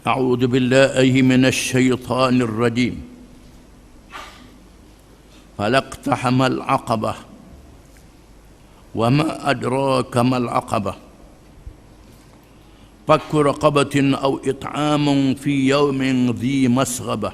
أعوذ بالله من الشيطان الرجيم. فلا اقتحم العقبة وما أدراك ما العقبة فك رقبة أو إطعام في يوم ذي مسغبة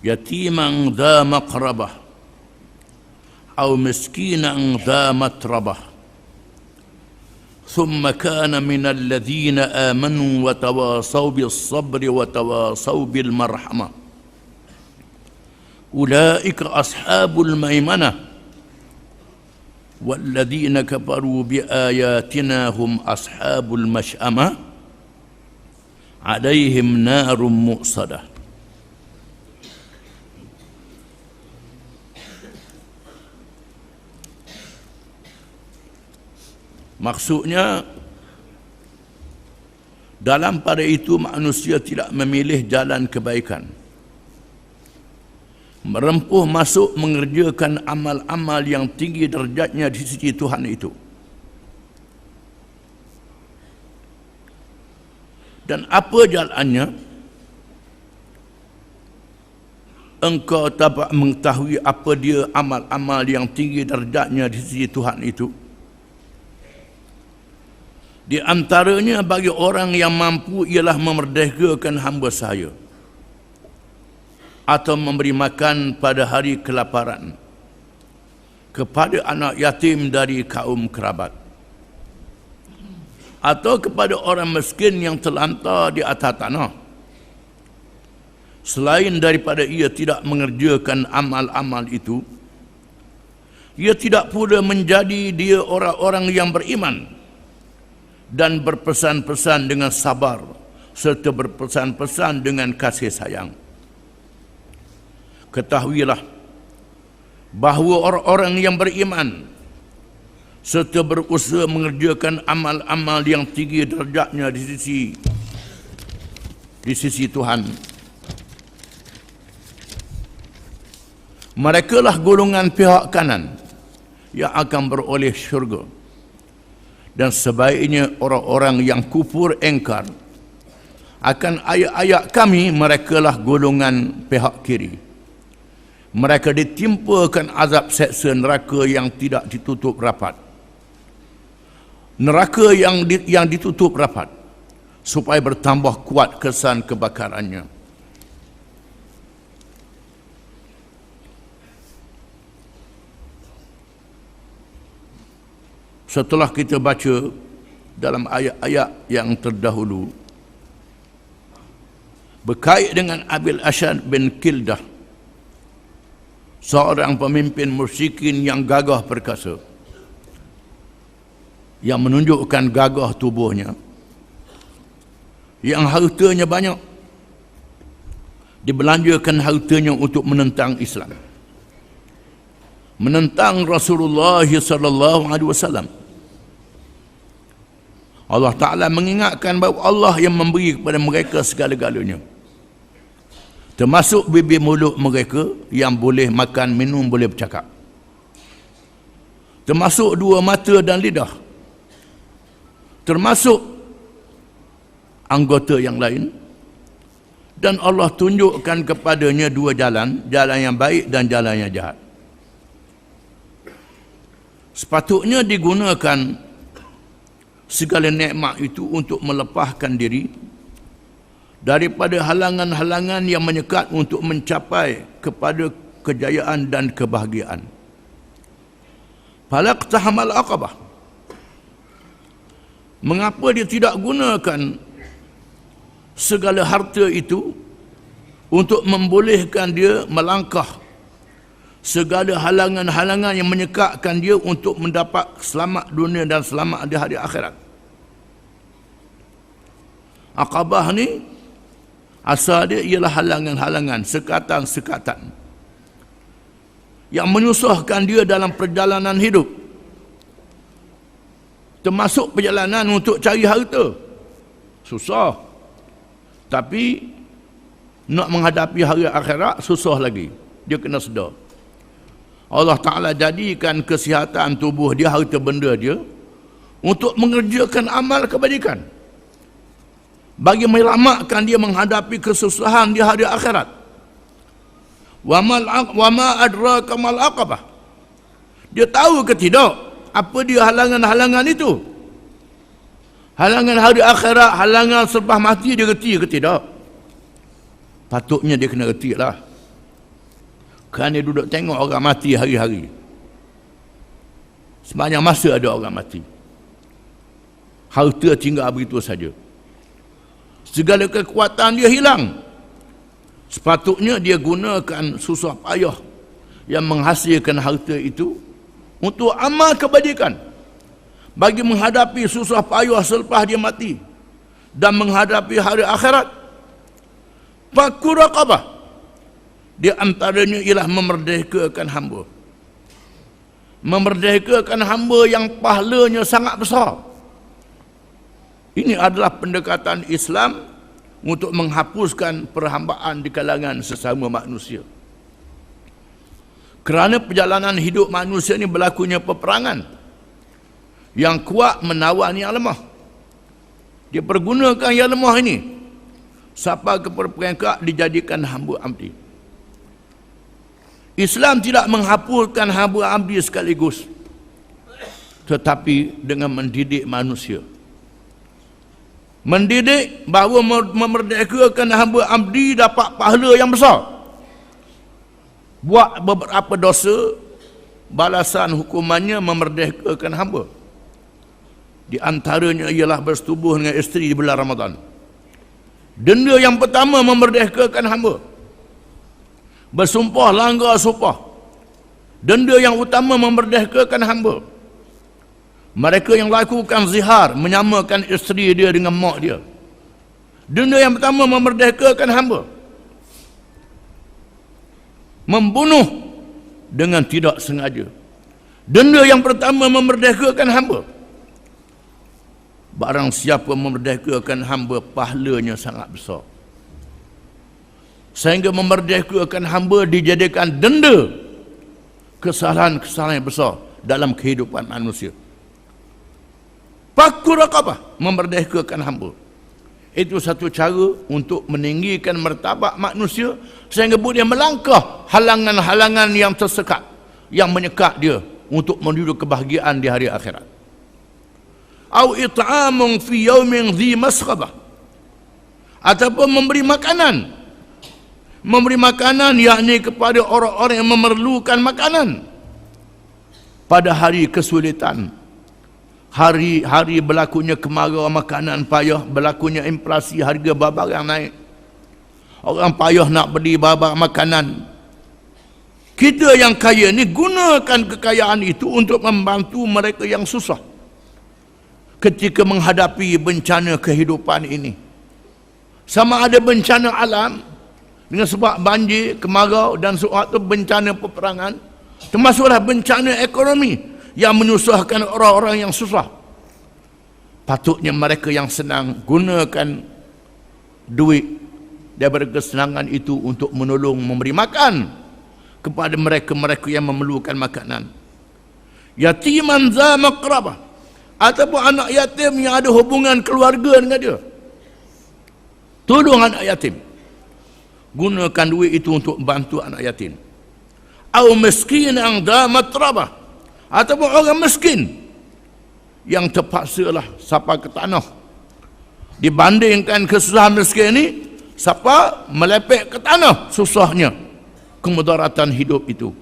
يتيما ذا مقربة أو مسكينا ذا متربة ثم كان من الذين آمنوا وتواصوا بالصبر وتواصوا بالمرحمة أولئك أصحاب الميمنة والذين كفروا بآياتنا هم أصحاب المشأمة عليهم نار مؤصدة. Maksudnya, dalam pada itu manusia tidak memilih jalan kebaikan, merempuh masuk mengerjakan amal-amal yang tinggi derajatnya di sisi Tuhan itu. Dan apa jalannya? Engkau dapat mengetahui apa dia amal-amal yang tinggi derajatnya di sisi Tuhan itu. Di antaranya bagi orang yang mampu ialah memerdekakan hamba sahaya atau memberi makan pada hari kelaparan kepada anak yatim dari kaum kerabat, atau kepada orang miskin yang terlantar di atas tanah. Selain daripada ia tidak mengerjakan amal-amal itu, ia tidak pula menjadi dia orang-orang yang beriman dan berpesan-pesan dengan sabar serta berpesan-pesan dengan kasih sayang. Ketahuilah bahawa orang-orang yang beriman serta berusaha mengerjakan amal-amal yang tinggi derajatnya di sisi Tuhan, merekalah golongan pihak kanan yang akan beroleh syurga. Dan sebaiknya orang-orang yang kufur engkar akan ayat-ayat kami, merekalah golongan pihak kiri. Mereka ditimpakan azab seksa neraka yang tidak ditutup rapat. Neraka yang ditutup rapat supaya bertambah kuat kesan kebakarannya. Setelah kita baca dalam ayat-ayat yang terdahulu berkait dengan Abil Ashad bin Kildah, seorang pemimpin musyrikin yang gagah perkasa, yang menunjukkan gagah tubuhnya, yang hartanya banyak, dibelanjakan hartanya untuk menentang Islam, menentang Rasulullah sallallahu alaihi wasallam. Allah Ta'ala mengingatkan bahawa Allah yang memberi kepada mereka segala-galanya, termasuk bibir mulut mereka yang boleh makan, minum, boleh bercakap, termasuk dua mata dan lidah, termasuk anggota yang lain. Dan Allah tunjukkan kepadanya dua jalan, jalan yang baik dan jalan yang jahat. Sepatutnya digunakan segala nikmat itu untuk melepaskan diri daripada halangan-halangan yang menyekat untuk mencapai kepada kejayaan dan kebahagiaan. Falaqtahamal aqabah. Mengapa dia tidak gunakan segala harta itu untuk membolehkan dia melangkah segala halangan-halangan yang menyekatkan dia untuk mendapat selamat dunia dan selamat di hari akhirat? Aqabah ni asal dia ialah halangan-halangan, sekatan-sekatan yang menyusahkan dia dalam perjalanan hidup, termasuk perjalanan untuk cari harta. Susah, tapi nak menghadapi hari akhirat susah lagi. Dia kena sedar Allah Ta'ala jadikan kesihatan tubuh dia, harta benda dia, untuk mengerjakan amal kebajikan. bagi menyelamatkan dia menghadapi kesusahan di hari akhirat. Wa ma adraka mal aqabah. Dia tahu ke tidak apa dia halangan-halangan itu? Halangan hari akhirat, halangan selepas mati, dia reti ke tidak? Patutnya dia kena reti lah. Kerana dia duduk tengok orang mati hari-hari. Sepanjang masa ada orang mati. Harta tinggal begitu saja. Segala kekuatan dia hilang. Sepatutnya dia gunakan susah payah yang menghasilkan harta itu untuk amal kebajikan, bagi menghadapi susah payah selepas dia mati dan menghadapi hari akhirat. Fakku raqabah, di antaranya ialah memerdekakan hamba. Memerdekakan hamba yang pahalanya sangat besar. Ini adalah pendekatan Islam untuk menghapuskan perhambaan di kalangan sesama manusia. Kerana perjalanan hidup manusia ini berlakunya peperangan. Yang kuat menawan yang lemah. Dia pergunakan yang lemah ini sampai ke peringkat dijadikan hamba abdi. Islam tidak menghapuskan hamba abdi sekaligus, tetapi dengan mendidik manusia. Mendidik bahawa memerdekakan hamba abdi dapat pahala yang besar. Buat beberapa dosa, balasan hukumannya memerdekakan hamba. Di antaranya ialah bersetubuh dengan isteri di bulan Ramadan. Denda yang pertama memerdekakan hamba. Bersumpah langgar sumpah. Denda yang utama memerdekakan hamba. Mereka yang lakukan zihar, menyamakan isteri dia dengan mak dia. Denda yang pertama memerdekakan hamba. Membunuh dengan tidak sengaja. Denda yang pertama memerdekakan hamba. Barang siapa memerdekakan hamba, pahalanya sangat besar. Sehingga memerdekakan hamba dijadikan denda kesalahan-kesalahan yang besar dalam kehidupan manusia. Fakku raqabah, memerdekakan hamba. Itu satu cara untuk meninggikan martabat manusia sehingga boleh melangkah halangan-halangan yang tersekat, yang menyekat dia untuk menuju kebahagiaan di hari akhirat. Au it'amun fi yaumin dhi masghabah, ataupun memberi makanan. Memberi makanan yakni kepada orang-orang yang memerlukan makanan pada hari kesulitan, hari berlakunya kemarau, makanan payah, berlakunya inflasi, harga barang naik, orang payah nak beli barang makanan. Kita yang kaya ni gunakan kekayaan itu untuk membantu mereka yang susah ketika menghadapi bencana kehidupan ini. Sama ada bencana alam dengan sebab banjir, kemarau, dan suatu bencana peperangan, termasuklah bencana ekonomi yang menyusahkan orang-orang yang susah. Patutnya mereka yang senang gunakan duit daripada kesenangan itu untuk menolong, memberi makan kepada mereka-mereka yang memerlukan makanan. Yatiman za maqrabah, ataupun anak yatim yang ada hubungan keluarga dengan dia. Tolong anak yatim. Gunakan duit itu untuk bantu anak yatim. Au miskin yang dha matrabah, ataupun orang miskin yang terpaksalah sampai ke tanah. Dibandingkan kesusahan miskin ini, siapa melepek ke tanah susahnya, kemudaratan hidup itu.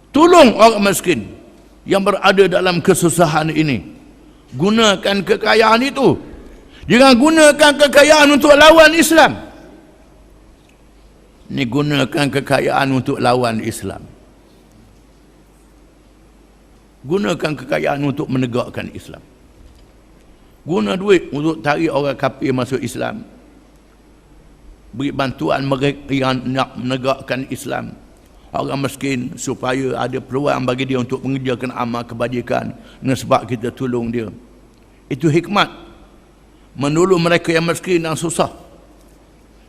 Tolong orang miskin yang berada dalam kesusahan ini. Gunakan kekayaan itu. Jangan gunakan kekayaan untuk lawan Islam. Ini gunakan kekayaan untuk lawan Islam. Gunakan kekayaan untuk menegakkan Islam. Guna duit untuk tarik orang kafir masuk Islam. Beri bantuan mereka yang nak menegakkan Islam. Orang miskin supaya ada peluang bagi dia untuk mengerjakan amal kebajikan dengan sebab kita tolong dia. Itu hikmat. Menolong mereka yang miskin dan susah.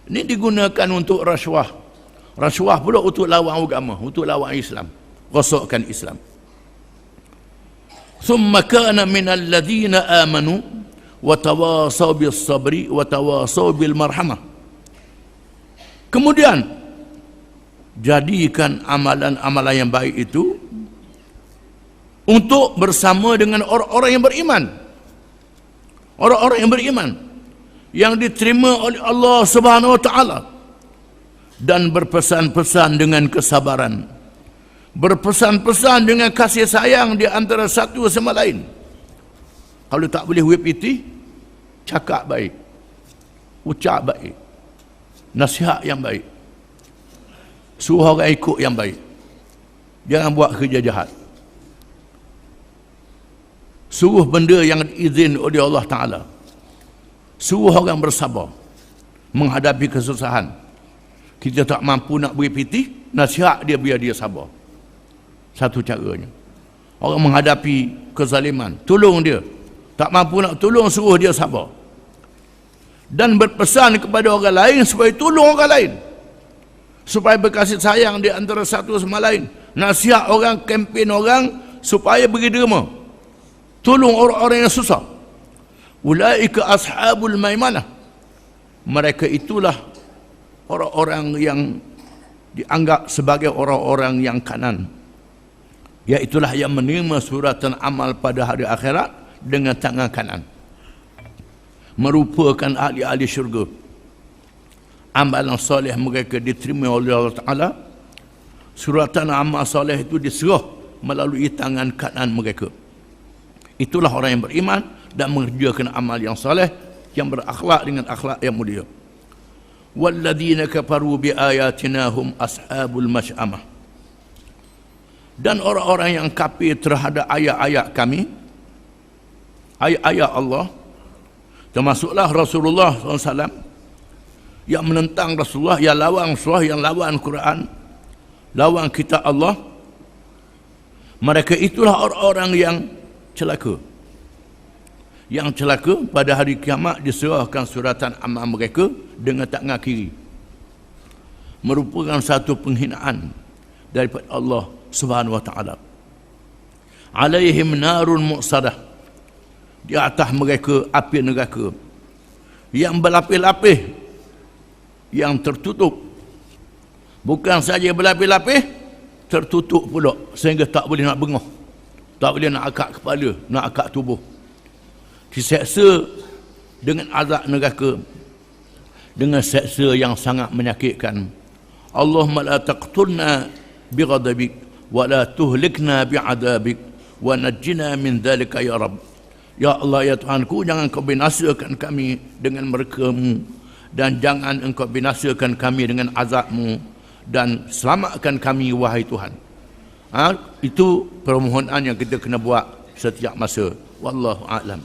Ini digunakan untuk rasuah. Rasuah pula untuk lawan agama, untuk lawan Islam, rosakkan Islam. Thumma kana minal ladzina amanu wa tawasaw bis sabri wa tawasaw bil marhamah. Kemudian jadikan amalan-amalan yang baik itu untuk bersama dengan orang-orang yang beriman. Orang-orang yang beriman yang diterima oleh Allah Subhanahu wa taala, dan berpesan-pesan dengan kesabaran, berpesan-pesan dengan kasih sayang di antara satu sama lain. Kalau tak boleh WPT, cakap baik, ucap baik, nasihat yang baik, suruh orang ikut yang baik, jangan buat kerja jahat, suruh benda yang diizin oleh Allah Ta'ala, suruh orang bersabar menghadapi kesusahan. Kita tak mampu nak beri piti, nasihat dia biar dia sabar. Satu caranya. Orang menghadapi kezaliman, tolong dia. Tak mampu nak tolong, suruh dia sabar. Dan berpesan kepada orang lain supaya tolong orang lain, supaya berkasih sayang di antara satu sama lain. Nasihat orang, kempen orang supaya beri derma, tolong orang-orang yang susah. Ulaika ashabul maimanah. Mereka itulah orang-orang yang dianggap sebagai orang-orang yang kanan, iaitulah yang menerima suratan amal pada hari akhirat dengan tangan kanan, merupakan ahli-ahli syurga. Amalan soleh mereka diterima oleh Allah Ta'ala. Suratan amal soleh itu diserah melalui tangan kanan mereka. Itulah orang yang beriman dan mengerjakan amal yang soleh, yang berakhlak dengan akhlak yang mulia. Walladzina kafaru biayatina hum ashabul masy'amah. Dan orang-orang yang kafir terhadap ayat-ayat kami, ayat-ayat Allah, termasuklah Rasulullah SAW, yang menentang Rasulullah, yang lawan Rasulullah, yang lawan Quran, lawan kitab Allah, mereka itulah orang-orang yang celaka. Yang celaka pada hari kiamat diserahkan suratan amal mereka dengan tangan kiri. Merupakan satu penghinaan daripada Allah Subhanahu wa taala. Alaihim narun muqsadah. Di atas mereka api neraka yang berlapis-lapis, yang tertutup. Bukan saja berlapis-lapis, tertutup pula sehingga tak boleh nak bengah, tak boleh nak angkat kepala, nak angkat tubuh. Diseksa dengan azab neraka, dengan seksa yang sangat menyakitkan. Allahumma la taqtulna bighadabik wa la tuhlikna bi'adabik wa najjina min dhalika ya Rabb. Ya Allah, ya Tuhanku, jangan kau binasakan kami dengan murka-Mu, dan jangan engkau binasakan kami dengan azab-Mu, dan selamatkan kami wahai Tuhan. Itu permohonan yang kita kena buat setiap masa. Wallahu a'lam.